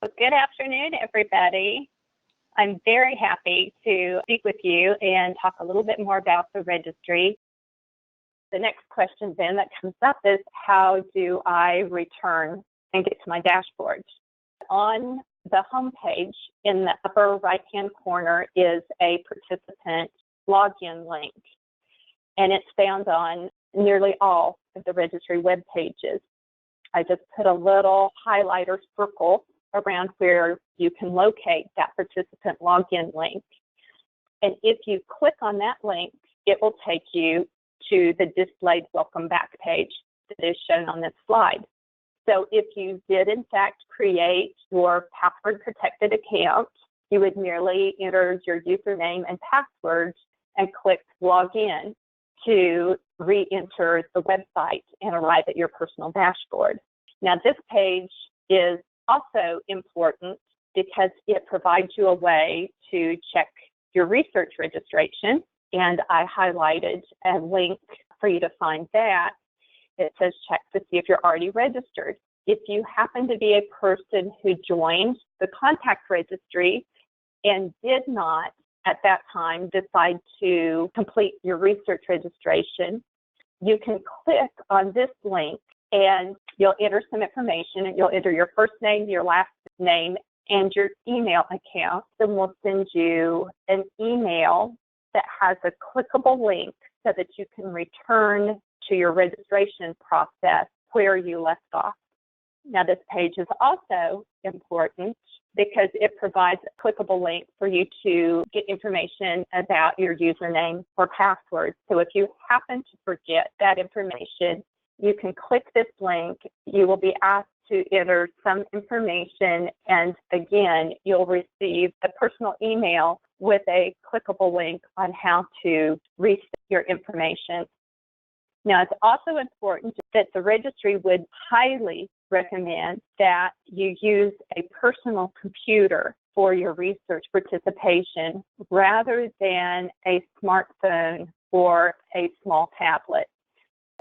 Good afternoon, everybody. I'm very happy to speak with you and talk a little bit more about the registry. The next question then that comes up is, how do I return and get to my dashboard? On the home page, in the upper right-hand corner is a participant login link, and it's found on nearly all of the registry web pages. I just put a little highlighter circle around where you can locate that participant login link. And if you click on that link, it will take you to the displayed welcome back page that is shown on this slide. So if you did in fact create your password protected account, you would merely enter your username and password and click login to re-enter the website and arrive at your personal dashboard. Now this page is also important because it provides you a way to check your research registration, and I highlighted a link for you to find that. It says check to see if you're already registered. If you happen to be a person who joined the contact registry and did not at that time decide to complete your research registration, you can click on this link and you'll enter some information, and you'll enter your first name, your last name, and your email account. Then we'll send you an email that has a clickable link so that you can return to your registration process where you left off. Now this page is also important because it provides a clickable link for you to get information about your username or password. So if you happen to forget that information, you can click this link. You will be asked to enter some information, and again, you'll receive a personal email with a clickable link on how to reset your information. Now, it's also important that the registry would highly recommend that you use a personal computer for your research participation rather than a smartphone or a small tablet.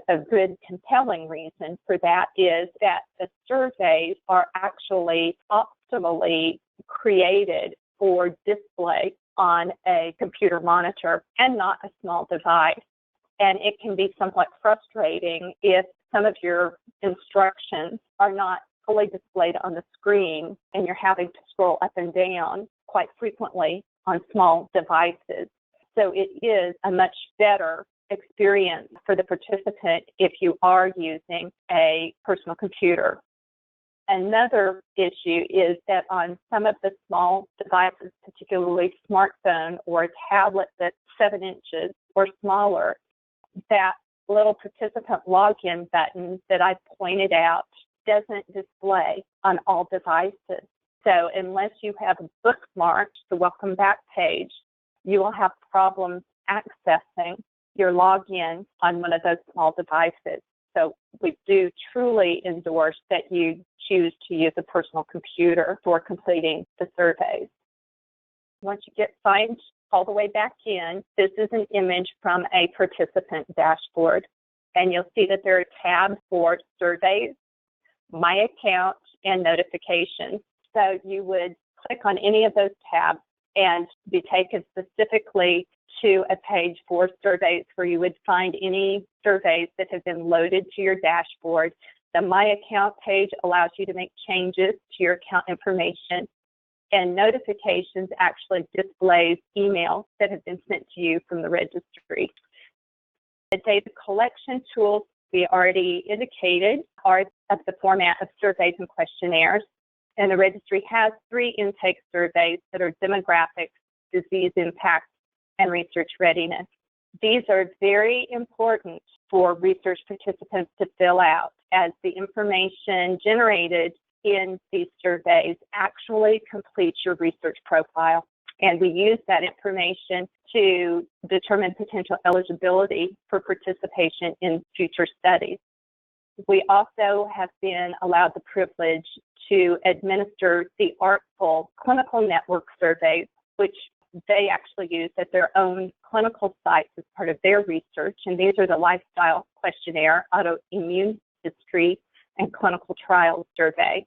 A good compelling reason for that is that the surveys are actually optimally created for display on a computer monitor and not a small device. And it can be somewhat frustrating if some of your instructions are not fully displayed on the screen and you're having to scroll up and down quite frequently on small devices. So it is a much better experience for the participant if you are using a personal computer. Another issue is that on some of the small devices, particularly smartphone or a tablet that's 7 inches or smaller, that little participant login button that I pointed out doesn't display on all devices. So unless you have bookmarked the welcome back page, you will have problems accessing your login on one of those small devices. So we do truly endorse that you choose to use a personal computer for completing the surveys. Once you get signed all the way back in, this is an image from a participant dashboard, and you'll see that there are tabs for surveys, my account, and notifications. So you would click on any of those tabs and be taken specifically to a page for surveys where you would find any surveys that have been loaded to your dashboard. The My Account page allows you to make changes to your account information, and notifications actually displays emails that have been sent to you from the registry. The data collection tools we already indicated are of the format of surveys and questionnaires, and the registry has 3 intake surveys that are demographics, disease impact, and research readiness. These are very important for research participants to fill out, as the information generated in these surveys actually completes your research profile. And we use that information to determine potential eligibility for participation in future studies. We also have been allowed the privilege to administer the ARTFul clinical network surveys, which they actually use at their own clinical sites as part of their research. And these are the lifestyle questionnaire, autoimmune history, and clinical trials survey.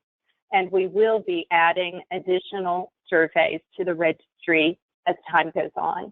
and we will be adding additional surveys to the registry as time goes on.